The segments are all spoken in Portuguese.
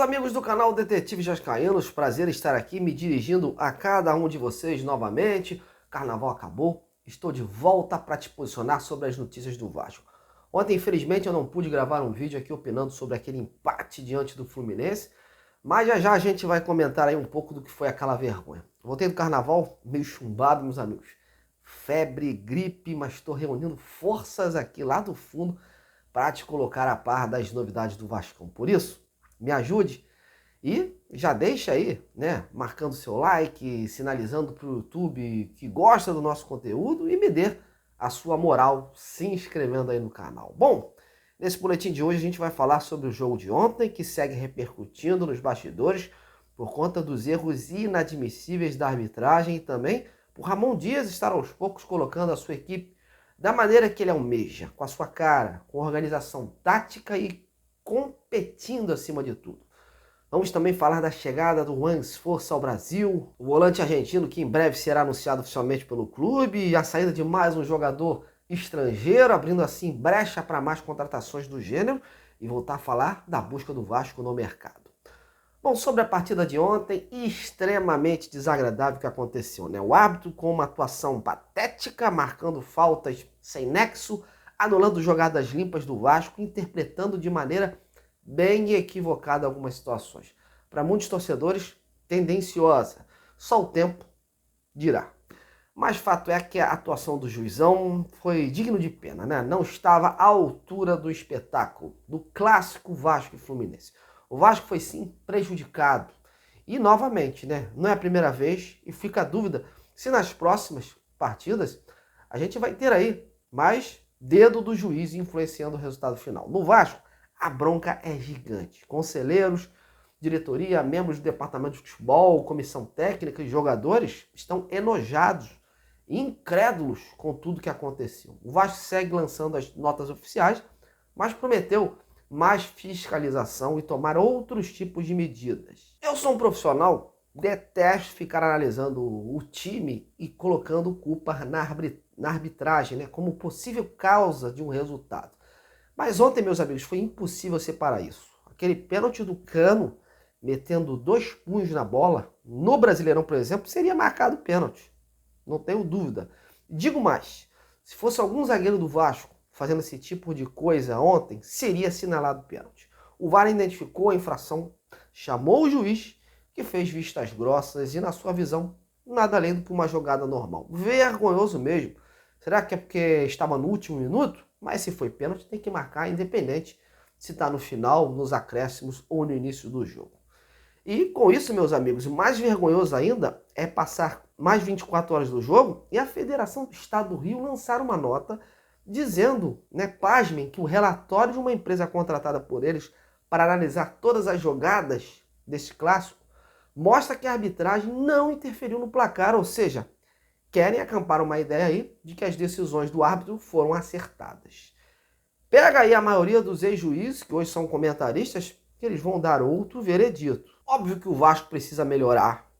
Meus amigos do canal Detetive Jascaínos, prazer estar aqui me dirigindo a cada um de vocês novamente. Carnaval acabou, estou de volta para te posicionar sobre as notícias do Vasco. Ontem, infelizmente, eu não pude gravar um vídeo aqui opinando sobre aquele empate diante do Fluminense, mas já a gente vai comentar aí um pouco do que foi aquela vergonha. Voltei do Carnaval meio chumbado, meus amigos. Febre, gripe, mas estou reunindo forças aqui lá do fundo para te colocar a par das novidades do Vascão. Por isso, me ajude e já deixa aí, né, marcando seu like, sinalizando para o YouTube que gosta do nosso conteúdo e me dê a sua moral se inscrevendo aí no canal. Bom, nesse boletim de hoje a gente vai falar sobre o jogo de ontem, que segue repercutindo nos bastidores por conta dos erros inadmissíveis da arbitragem e também por Ramon Dias estar aos poucos colocando a sua equipe da maneira que ele almeja, com a sua cara, com organização tática e competindo acima de tudo. Vamos também falar da chegada do Juan Esforza ao Brasil, o volante argentino que em breve será anunciado oficialmente pelo clube, e a saída de mais um jogador estrangeiro, abrindo assim brecha para mais contratações do gênero, e voltar a falar da busca do Vasco no mercado. Bom, sobre a partida de ontem, extremamente desagradável o que aconteceu, né? O árbitro com uma atuação patética, marcando faltas sem nexo, anulando jogadas limpas do Vasco, interpretando de maneira bem equivocada algumas situações. Para muitos torcedores, tendenciosa. Só o tempo dirá. Mas fato é que a atuação do juizão foi digno de pena, né? Não estava à altura do espetáculo, do clássico Vasco e Fluminense. O Vasco foi sim prejudicado. E novamente, né? Não é a primeira vez e fica a dúvida se nas próximas partidas a gente vai ter aí mais dedo do juiz influenciando o resultado final. No Vasco, a bronca é gigante. Conselheiros, diretoria, membros do departamento de futebol, comissão técnica e jogadores estão enojados e incrédulos com tudo que aconteceu. O Vasco segue lançando as notas oficiais, mas prometeu mais fiscalização e tomar outros tipos de medidas. Eu sou um profissional, detesto ficar analisando o time e colocando culpa na arbitragem, né, como possível causa de um resultado. Mas ontem, meus amigos, foi impossível separar isso. Aquele pênalti do Cano, metendo 2 punhos na bola, no Brasileirão, por exemplo, seria marcado pênalti. Não tenho dúvida. Digo mais, se fosse algum zagueiro do Vasco fazendo esse tipo de coisa ontem, seria assinalado pênalti. O VAR identificou a infração, chamou o juiz, que fez vistas grossas e, na sua visão, nada além do que uma jogada normal. Vergonhoso mesmo. Será que é porque estava no último minuto? Mas se foi pênalti, tem que marcar, independente se está no final, nos acréscimos ou no início do jogo. E com isso, meus amigos, o mais vergonhoso ainda é passar mais 24 horas do jogo e a Federação do Estado do Rio lançar uma nota dizendo, né, pasmem, que o relatório de uma empresa contratada por eles para analisar todas as jogadas desse clássico mostra que a arbitragem não interferiu no placar, ou seja, querem acampar uma ideia aí de que as decisões do árbitro foram acertadas. Pega aí a maioria dos ex-juízes, que hoje são comentaristas, que eles vão dar outro veredito. Óbvio que o Vasco precisa melhorar.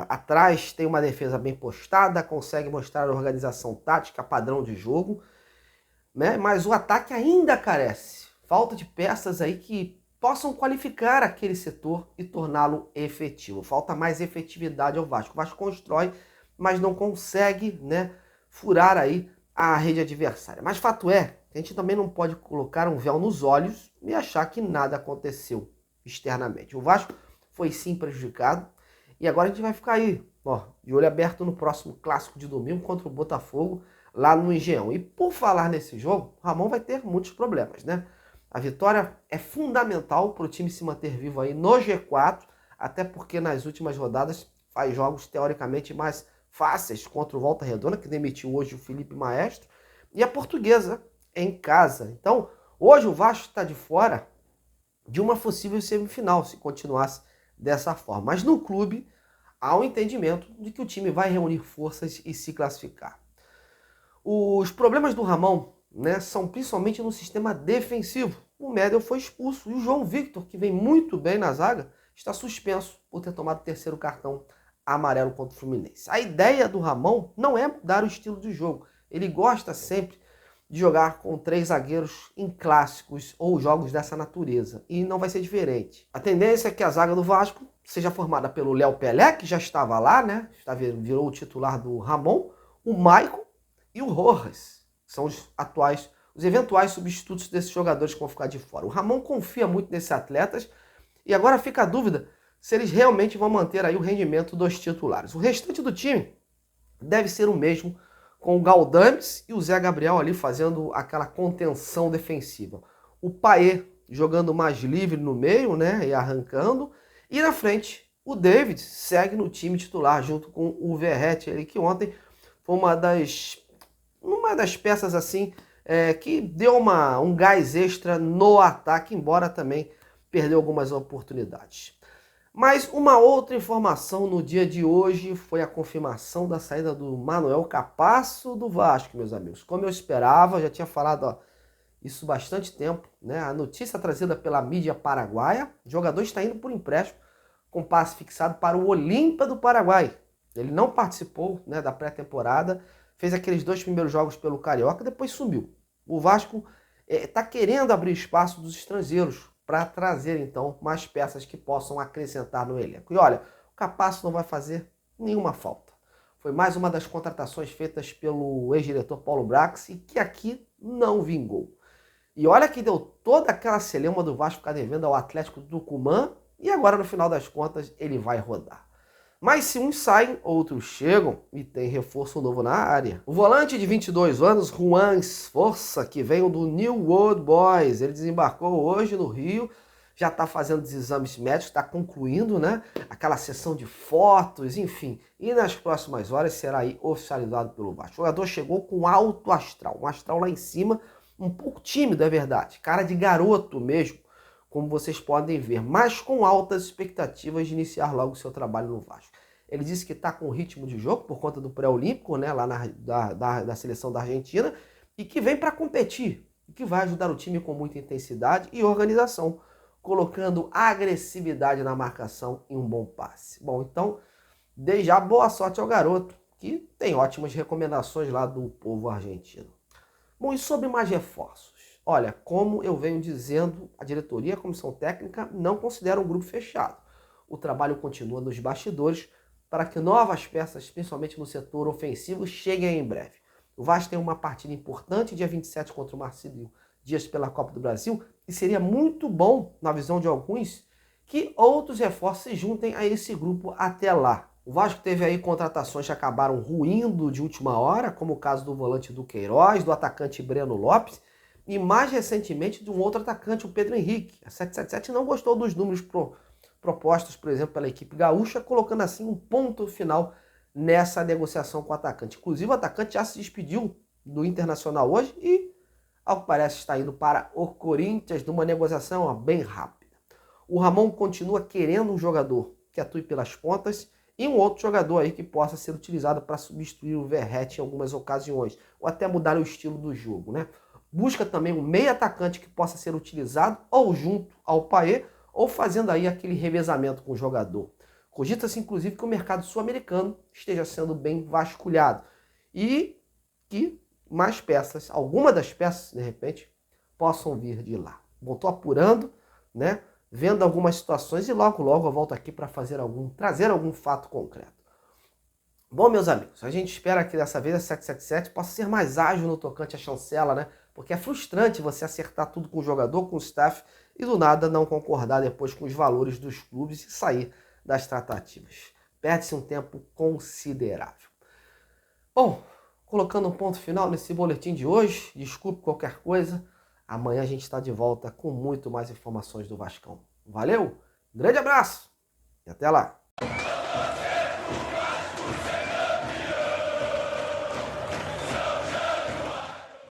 Atrás tem uma defesa bem postada, consegue mostrar a organização tática, padrão de jogo, né? Mas o ataque ainda carece. Falta de peças aí que possam qualificar aquele setor e torná-lo efetivo. Falta mais efetividade ao Vasco. O Vasco constrói, mas não consegue, né, furar aí a rede adversária. Mas fato é que a gente também não pode colocar um véu nos olhos e achar que nada aconteceu externamente. O Vasco foi sim prejudicado e agora a gente vai ficar aí, ó, de olho aberto no próximo clássico de domingo contra o Botafogo lá no Engenhão. E por falar nesse jogo, o Ramon vai ter muitos problemas, né? A vitória é fundamental para o time se manter vivo aí no G4, até porque nas últimas rodadas faz jogos teoricamente mais fáceis contra o Volta Redonda, que demitiu hoje o Felipe Maestro, e a Portuguesa em casa. Então, hoje o Vasco está de fora de uma possível semifinal, se continuasse dessa forma. Mas no clube há um entendimento de que o time vai reunir forças e se classificar. Os problemas do Ramon, né, são principalmente no sistema defensivo. O Medel foi expulso e o João Victor, que vem muito bem na zaga, está suspenso por ter tomado o 3º cartão amarelo contra o Fluminense. A ideia do Ramon não é mudar o estilo de jogo. Ele gosta sempre de jogar com 3 zagueiros em clássicos ou jogos dessa natureza. E não vai ser diferente. A tendência é que a zaga do Vasco seja formada pelo Léo Pelé, que já estava lá, né? Virou o titular do Ramon, o Maicon e o Rojas. São os eventuais substitutos desses jogadores que vão ficar de fora. O Ramon confia muito nesses atletas e agora fica a dúvida se eles realmente vão manter aí o rendimento dos titulares. O restante do time deve ser o mesmo, com o Galdames e o Zé Gabriel ali fazendo aquela contenção defensiva. O Paê jogando mais livre no meio, né, e arrancando. E na frente, o David segue no time titular junto com o Verratti, ele que ontem foi uma das peças assim que deu um gás extra no ataque, embora também perdeu algumas oportunidades. Mas uma outra informação no dia de hoje foi a confirmação da saída do Manuel Capasso do Vasco, meus amigos. Como eu esperava, já tinha falado isso há bastante tempo, né? A notícia trazida pela mídia paraguaia, o jogador está indo por empréstimo com passe fixado para o Olímpia do Paraguai. Ele não participou, né, da pré-temporada, fez aqueles 2 primeiros jogos pelo Carioca, depois sumiu. O Vasco está querendo abrir espaço dos estrangeiros para trazer, então, mais peças que possam acrescentar no elenco. E olha, o Capasso não vai fazer nenhuma falta. Foi mais uma das contratações feitas pelo ex-diretor Paulo Brax, que aqui não vingou. E olha que deu toda aquela celeuma do Vasco ficar devendo ao Atlético do Tucumã, e agora, no final das contas, ele vai rodar. Mas se uns saem, outros chegam e tem reforço novo na área. O volante de 22 anos, Juan Esforça, que veio do New Old Boys, ele desembarcou hoje no Rio, já está fazendo os exames médicos, está concluindo, né, aquela sessão de fotos, enfim. E nas próximas horas será aí oficializado pelo Vasco. O jogador chegou com alto astral, um astral lá em cima, um pouco tímido, é verdade, cara de garoto mesmo, como vocês podem ver, mas com altas expectativas de iniciar logo o seu trabalho no Vasco. Ele disse que está com ritmo de jogo por conta do pré-olímpico, né, lá da seleção da Argentina, e que vem para competir, e que vai ajudar o time com muita intensidade e organização, colocando agressividade na marcação e um bom passe. Bom, então, desde já boa sorte ao garoto, que tem ótimas recomendações lá do povo argentino. Bom, e sobre mais reforços? Olha, como eu venho dizendo, a diretoria e a comissão técnica não consideram um grupo fechado. O trabalho continua nos bastidores para que novas peças, principalmente no setor ofensivo, cheguem em breve. O Vasco tem uma partida importante dia 27 contra o Marcílio Dias pela Copa do Brasil e seria muito bom, na visão de alguns, que outros reforços se juntem a esse grupo até lá. O Vasco teve aí contratações que acabaram ruindo de última hora, como o caso do volante Duqueiroz, do atacante Breno Lopes, e mais recentemente de um outro atacante, o Pedro Henrique. A 777 não gostou dos números propostos, por exemplo, pela equipe gaúcha, colocando assim um ponto final nessa negociação com o atacante. Inclusive o atacante já se despediu do Internacional hoje e, ao que parece, está indo para o Corinthians numa negociação bem rápida. O Ramon continua querendo um jogador que atue pelas pontas e um outro jogador aí que possa ser utilizado para substituir o Verratti em algumas ocasiões, ou até mudar o estilo do jogo, né? Busca também um meio atacante que possa ser utilizado ou junto ao Paê, ou fazendo aí aquele revezamento com o jogador. Cogita-se, inclusive, que o mercado sul-americano esteja sendo bem vasculhado e que mais peças, alguma das peças, de repente, possam vir de lá. Bom, estou apurando, né? Vendo algumas situações e logo eu volto aqui para trazer algum fato concreto. Bom, meus amigos, a gente espera que dessa vez a 777 possa ser mais ágil no tocante à chancela, né? Porque é frustrante você acertar tudo com o jogador, com o staff e do nada não concordar depois com os valores dos clubes e sair das tratativas. Perde-se um tempo considerável. Bom, colocando um ponto final nesse boletim de hoje, desculpe qualquer coisa, amanhã a gente está de volta com muito mais informações do Vascão. Valeu, grande abraço e até lá!